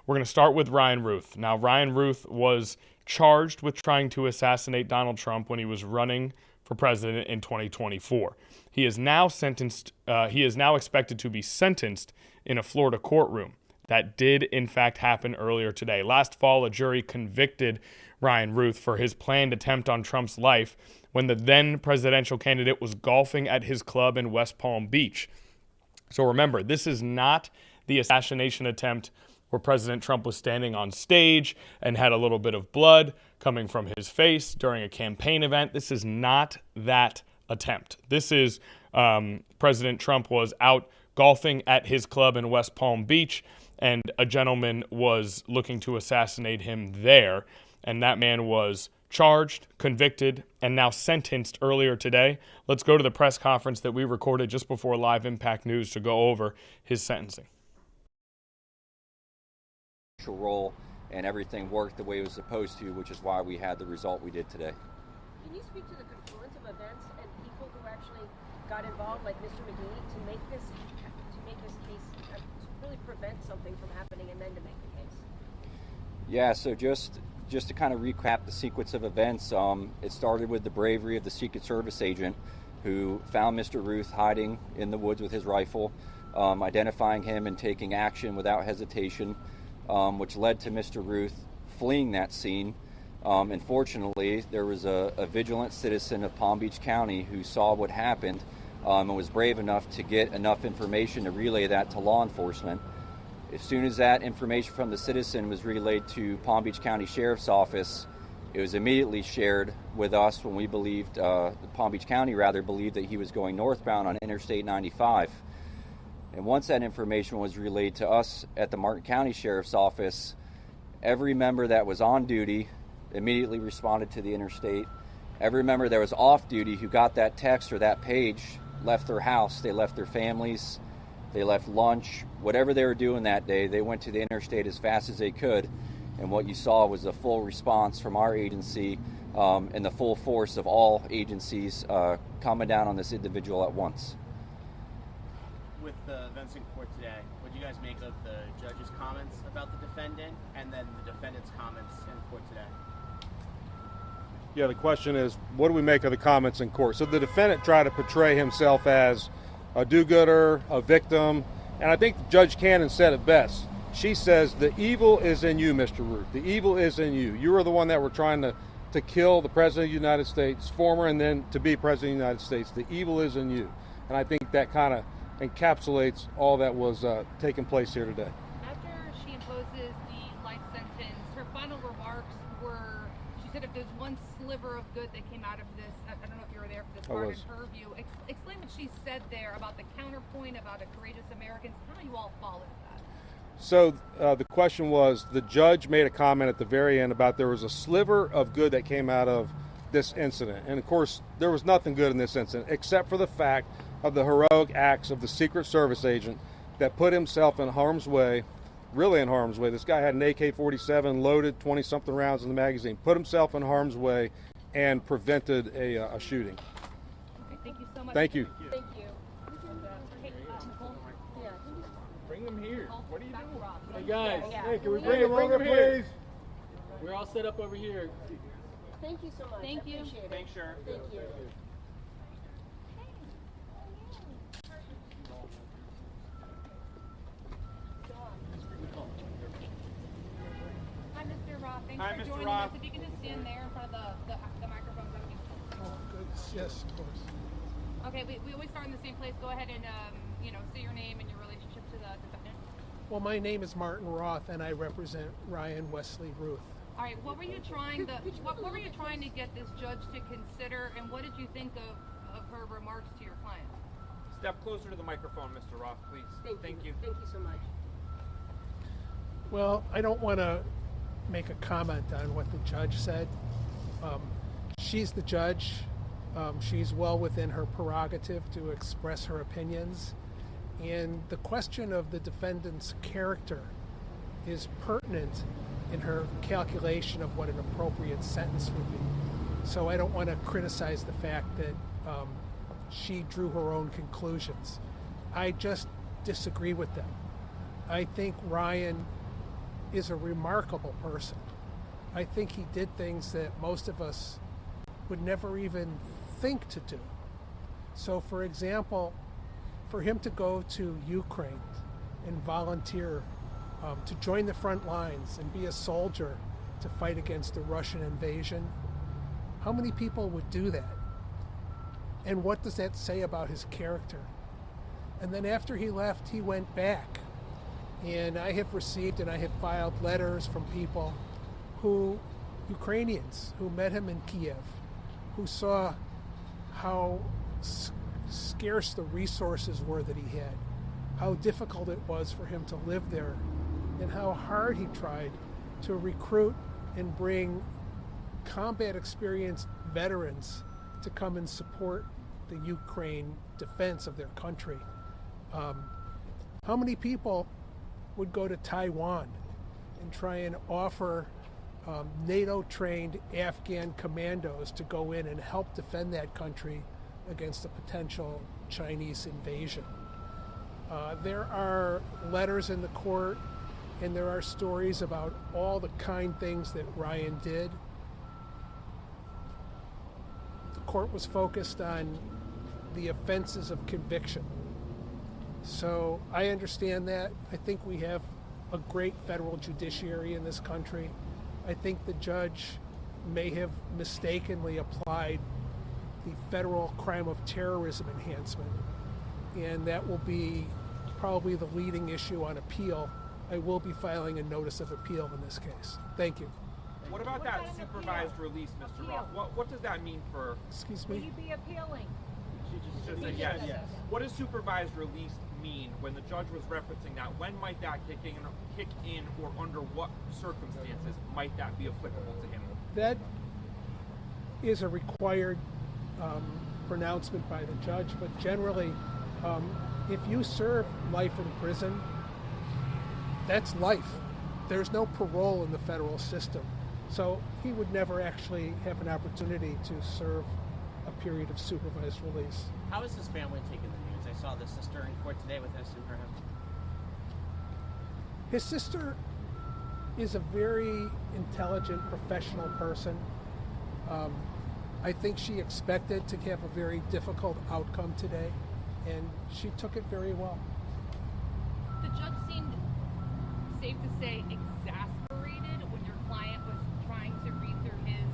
We're going to start with Ryan Ruth. Now, Ryan Ruth was charged with trying to assassinate Donald Trump when he was running for president in 2024. He is now expected to be sentenced in a Florida courtroom. That did, in fact, happen earlier today. Last fall, a jury convicted Ryan Ruth for his planned attempt on Trump's life when the then presidential candidate was golfing at his club in West Palm Beach. So remember, this is not the assassination attempt where President Trump was standing on stage and had a little bit of blood coming from his face during a campaign event. This is not that attempt. This is President Trump was out golfing at his club in West Palm Beach, and a gentleman was looking to assassinate him there. And that man was charged, convicted, and now sentenced earlier today. Let's go to the press conference that we recorded just before Live Impact News to go over his sentencing. Role and everything worked the way it was supposed to, which is why we had the result we did today. Can you speak to the confluence of events and people who actually got involved, like Mr. McGee, to make this case, to really prevent something from happening and then to make the case? Yeah, so just to kind of recap the sequence of events, it started with the bravery of the Secret Service agent who found Mr. Ruth hiding in the woods with his rifle, identifying him and taking action without hesitation, which led to Mr. Ruth fleeing that scene. And fortunately, there was a vigilant citizen of Palm Beach County who saw what happened and was brave enough to get enough information to relay that to law enforcement. As soon as that information from the citizen was relayed to Palm Beach County Sheriff's Office, it was immediately shared with us when we believed, Palm Beach County believed that he was going northbound on Interstate 95. And once that information was relayed to us at the Martin County Sheriff's Office, every member that was on duty immediately responded to the interstate. Every member that was off duty who got that text or that page left their house. They left their families. They left lunch. Whatever they were doing that day, they went to the interstate as fast as they could. And what you saw was a full response from our agency and the full force of all agencies coming down on this individual at once. With the events in court today, what do you guys make of the judge's comments about the defendant and then the defendant's comments in court today? Yeah, the question is, what do we make of the comments in court? So the defendant tried to portray himself as a do-gooder, a victim, and I think Judge Cannon said it best. She says, the evil is in you, Mr. Ruth. The evil is in you. You are the one that were trying to kill the President of the United States, former and then to be President of the United States. The evil is in you. And I think that kind of encapsulates all that was taking place here today. After she imposes the life sentence, her final remarks were, she said if there's one sliver of good that came out of this, I don't know if you were there for this part, in her view, explain what she said there about the counterpoint, about a courageous Americans, how you all followed that. So the question was, the judge made a comment at the very end about there was a sliver of good that came out of this incident. And of course, there was nothing good in this incident, except for the fact of the heroic acts of the Secret Service agent that put himself in harm's way, really in harm's way. This guy had an AK-47 loaded, 20-something rounds in the magazine, put himself in harm's way and prevented a shooting. Okay, thank you so much. Thank you. Thank you. Bring them here. What are you doing? Hey guys, Hey, can we bring them over, please? we're all set up over here. Thank you so much. Thank you. I appreciate it. Thanks, sure. Thank you. Hi, Mr. Roth. Thanks Hi, for Mr. joining Roth. us. If you can just stand there in front of the microphone, that would be cool. Oh, goodness. Yes, of course. Okay, we always start in the same place. Go ahead and say your name and your relationship to the defendant. Well, my name is Martin Roth, and I represent Ryan Wesley Ruth. All right, what were you trying to get this judge to consider, and what did you think of her remarks to your client? Step closer to the microphone, Mr. Roth, please. Thank you. Thank you so much. Well, I don't want to make a comment on what the judge said. She's the judge. She's well within her prerogative to express her opinions. And the question of the defendant's character is pertinent in her calculation of what an appropriate sentence would be. So I don't want to criticize the fact that she drew her own conclusions. I just disagree with them. I think Ryan is a remarkable person. I think he did things that most of us would never even think to do. So, for example, for him to go to Ukraine and volunteer to join the front lines and be a soldier to fight against the Russian invasion, how many people would do that? And what does that say about his character? And then after he left, he went back. And I have received and I have filed letters from people Ukrainians who met him in Kiev, who saw how scarce the resources were that he had, how difficult it was for him to live there, and how hard he tried to recruit and bring combat experienced veterans to come and support the Ukraine defense of their country. How many people would go to Taiwan and try and offer NATO-trained Afghan commandos to go in and help defend that country against a potential Chinese invasion? There are letters in the court, and there are stories about all the kind things that Ryan did. The court was focused on the offenses of conviction. So I understand that. I think we have a great federal judiciary in this country. I think the judge may have mistakenly applied the federal crime of terrorism enhancement, and that will be probably the leading issue on appeal. I will be filing a notice of appeal in this case. Thank you. What about that supervised release, Mr. Roth? What does that mean for... Excuse Will me? you be appealing? She just said yes. What does supervised release mean when the judge was referencing that? When might that kick in, or under what circumstances might that be applicable to him? That is a required pronouncement by the judge, but generally, if you serve life in prison, that's life. There's no parole in the federal system. So he would never actually have an opportunity to serve a period of supervised release. How is his family taking the news? I saw the sister in court today with us in her house. His sister is a very intelligent, professional person. I think she expected to have a very difficult outcome today, and she took it very well. The judge seemed, safe to say, exasperated when your client was trying to read through his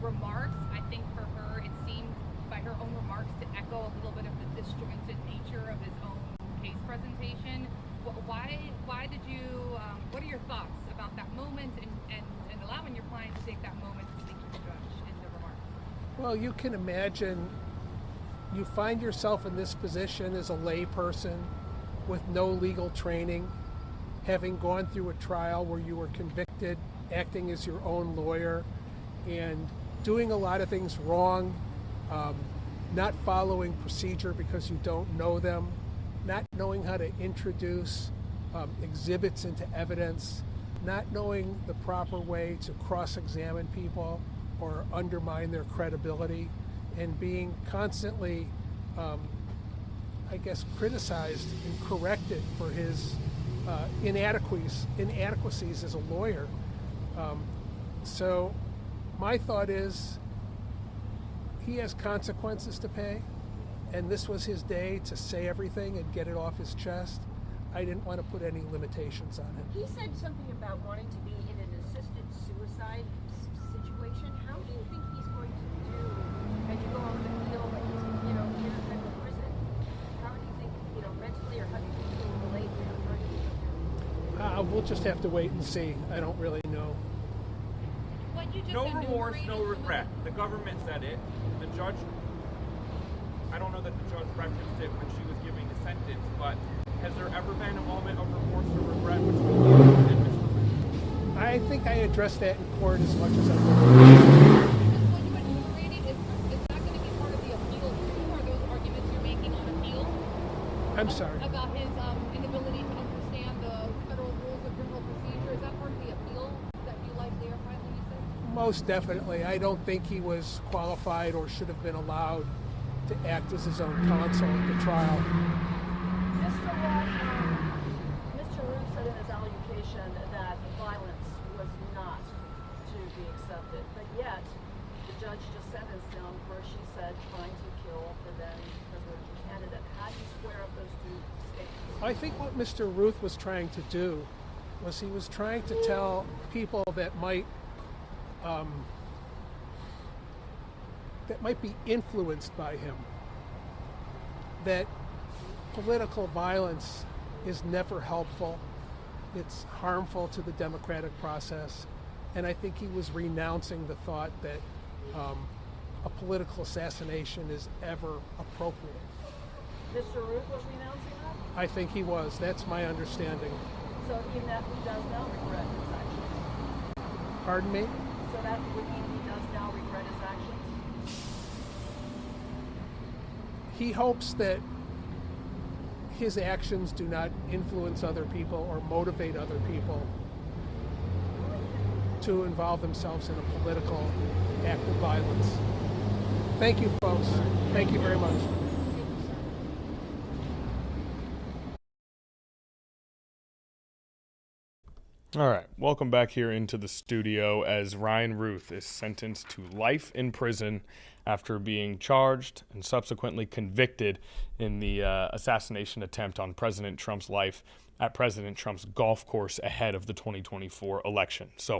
remarks. I think for her, it seemed by her own remarks to echo a little bit of the disjointed nature of his own case presentation. Why did you, what are your thoughts about that moment and allowing your client to take that moment to speak to the judge in the remarks? Well, you can imagine you find yourself in this position as a lay person with no legal training, having gone through a trial where you were convicted, acting as your own lawyer, and doing a lot of things wrong, not following procedure because you don't know them, not knowing how to introduce exhibits into evidence, not knowing the proper way to cross-examine people or undermine their credibility, and being constantly, criticized and corrected for his inadequacies as a lawyer. So my thought is he has consequences to pay, and this was his day to say everything and get it off his chest. I didn't want to put any limitations on him. He said something about wanting to be in an assisted suicide situation. How do you think he's going to do as you go on the appeal and he's, in federal prison? How do you think, mentally, or how do you think he'll relate there? How do you think We'll just have to wait and see. I don't really know. No remorse, no regret. The government said it. The judge, I don't know that the judge referenced it when she was giving the sentence, but has there ever been a moment of remorse or regret between you and Mr. Ruth? I think I addressed that in court as much as I could. What you enumerated, is that going to be part of the appeal too? Are those arguments you're making on appeal? I'm sorry. About his inability to understand the federal rules of criminal procedure. Is that part of the appeal that you likely are filing, you said? Most definitely. I don't think he was qualified or should have been allowed to act as his own counsel at the trial. Mr. Roth, Mr. Ruth said in his allocution that the to be accepted, but yet the judge just sentenced him for, she said, trying to kill the then presidential candidate. How do you square up those two statements? I think what Mr. Ruth was trying to do was he was trying to tell people that might be influenced by him that political violence is never helpful. It's harmful to the democratic process. And I think he was renouncing the thought that a political assassination is ever appropriate. Mr. Ruth was renouncing that? I think he was. That's my understanding. So even that he does now regret his actions? Pardon me? So that would mean he does now regret his actions? He hopes that his actions do not influence other people or motivate other people to involve themselves in a political act of violence. Thank you, folks. Thank you very much. All right, welcome back here into the studio as Ryan Ruth is sentenced to life in prison after being charged and subsequently convicted in the assassination attempt on President Trump's life at President Trump's golf course ahead of the 2024 election. So